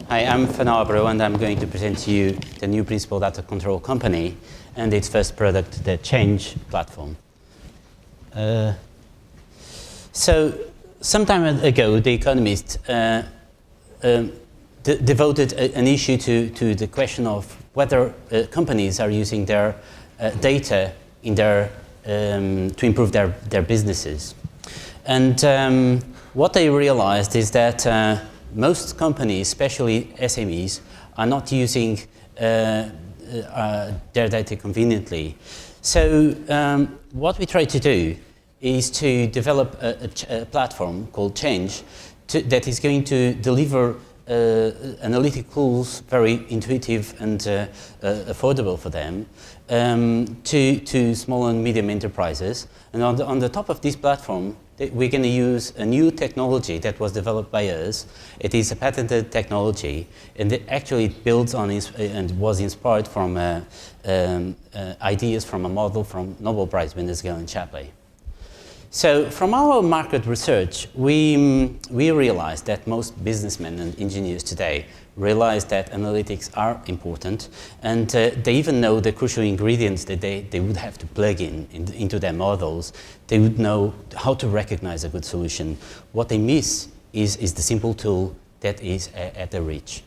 Hi, I'm Fernando and I'm going to present to you the new Principal Data Control Company and its first product, the Change platform. So, some time ago, The Economist devoted an issue to the question of whether companies are using their data in their, to improve their businesses. And what they realized is that most companies, especially SMEs, are not using their data conveniently. So what we try to do is to develop a platform called Change that is going to deliver analytic tools, very intuitive and affordable for them, to small and medium enterprises. And on the top of this platform, we're going to use a new technology that was developed by us. It is a patented technology, and it actually builds on and was inspired from ideas from a model from Nobel Prize winners Galen Shapley. So from our market research, we realized that most businessmen and engineers today realize that analytics are important, and they even know the crucial ingredients that they would have to plug into their models. They would know how to recognize a good solution. What they miss is the simple tool that is at their reach.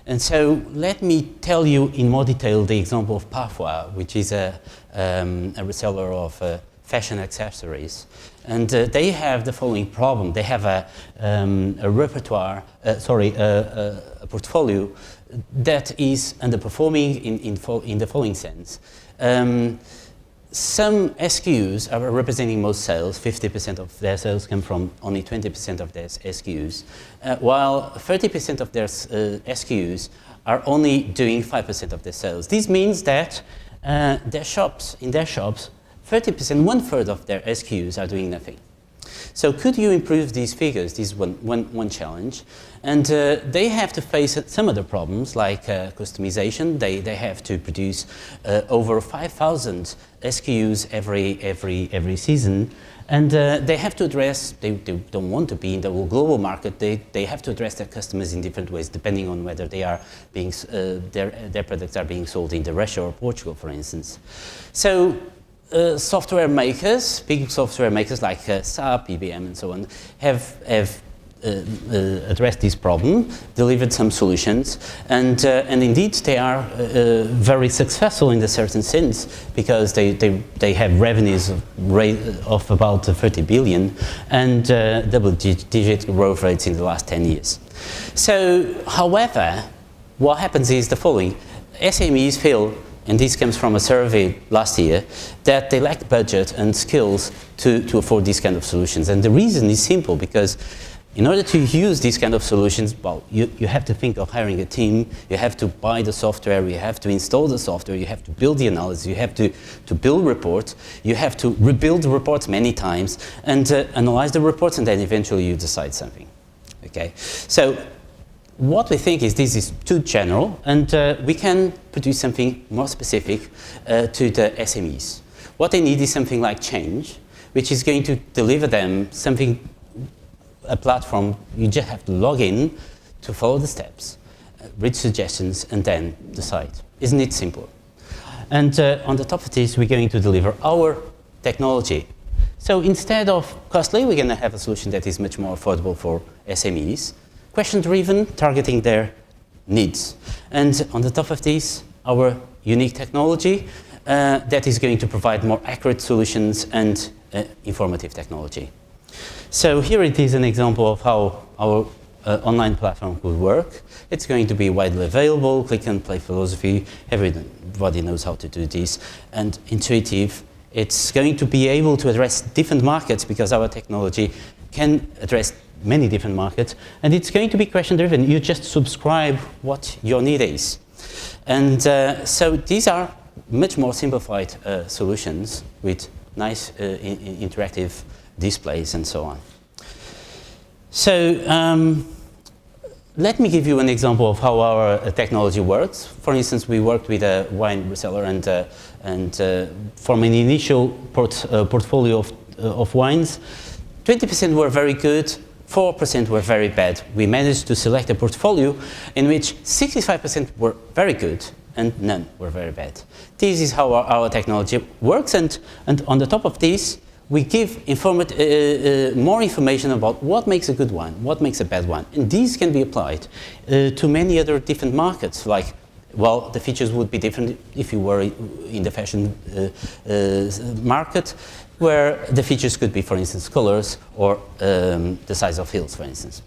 And so let me tell you in more detail the example of Parfois, which is a reseller of fashion accessories. And they have the following problem. They have a portfolio that is underperforming in the following sense. Some SKUs are representing most sales. 50% of their sales come from only 20% of their SKUs, while 30% of their SKUs are only doing 5% of their sales. This means that in their shops, 30%, one-third of their SKUs are doing nothing. So could you improve these figures? This is one challenge. And they have to face some other problems like customization. They have to produce over 5,000 SKUs every season. And they have to address, they don't want to be in the global market, they have to address their customers in different ways depending on whether they are being, their products are being sold in Russia or Portugal, for instance. So software makers, big software makers like SAP, IBM and so on, have addressed this problem, delivered some solutions, and indeed they are very successful in a certain sense because they have revenues of about 30 billion and double-digit growth rates in the last 10 years. So, however, what happens is the following. SMEs feel, and this comes from a survey last year, that they lack budget and skills to afford these kind of solutions. And the reason is simple, because in order to use these kind of solutions, well, you have to think of hiring a team, you have to buy the software, you have to install the software, you have to build the analysis, you have to build reports, you have to rebuild the reports many times, and analyze the reports, and then eventually you decide something. Okay? So, what we think is this is too general, and we can produce something more specific to the SMEs. What they need is something like Change, which is going to deliver them something, a platform. You just have to log in to follow the steps, read suggestions, and then decide. Isn't it simple? And on the top of this, we're going to deliver our technology. So instead of costly, we're going to have a solution that is much more affordable for SMEs. Question-driven, targeting their needs. And on the top of this, our unique technology that is going to provide more accurate solutions and informative technology. So here it is an example of how our online platform could work. It's going to be widely available, click and play philosophy. Everybody knows how to do this. And intuitive. It's going to be able to address different markets because our technology can address many different markets, and it's going to be question-driven. You just subscribe what your need is. And so these are much more simplified solutions with nice interactive displays and so on. So let me give you an example of how our technology works. For instance, we worked with a wine reseller and from an initial portfolio of wines, 20% were very good, 4% were very bad. We managed to select a portfolio in which 65% were very good and none were very bad. This is how our technology works, and on the top of this, we give more information about what makes a good one, what makes a bad one. And these can be applied to many other different markets, like, well, the features would be different if you were in the fashion market, where the features could be, for instance, colors or the size of heels, for instance.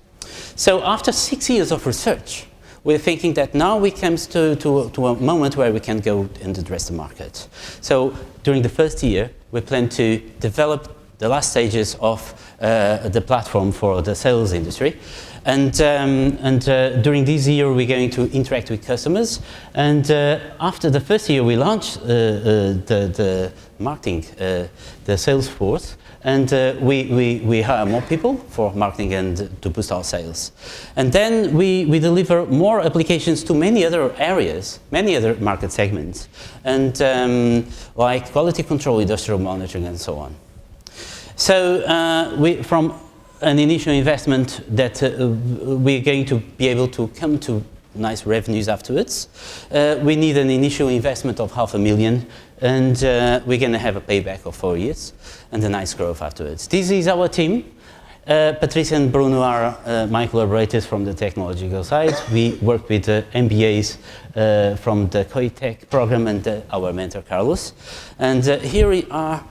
So after 6 years of research, we're thinking that now we come to a moment where we can go and address the market. So during the first year, we plan to develop the last stages of the platform for the sales industry. And during this year, we're going to interact with customers. And after the first year, we launched the marketing, the sales force. And we hire more people for marketing and to boost our sales. And then we deliver more applications to many other areas, many other market segments, and like quality control, industrial monitoring, and so on. So from an initial investment that we're going to be able to come to nice revenues afterwards, we need an initial investment of $500,000, and we're going to have a payback of 4 years and a nice growth afterwards. This is our team. Patricia and Bruno are my collaborators from the technological side. We work with MBAs from the COHiTEC program and our mentor Carlos. And here are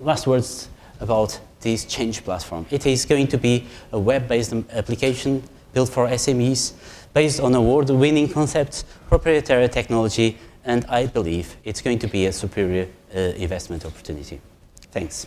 last words about this Change platform. It is going to be a web-based application built for SMEs, based on award-winning concepts, proprietary technology, and I believe it's going to be a superior investment opportunity. Thanks.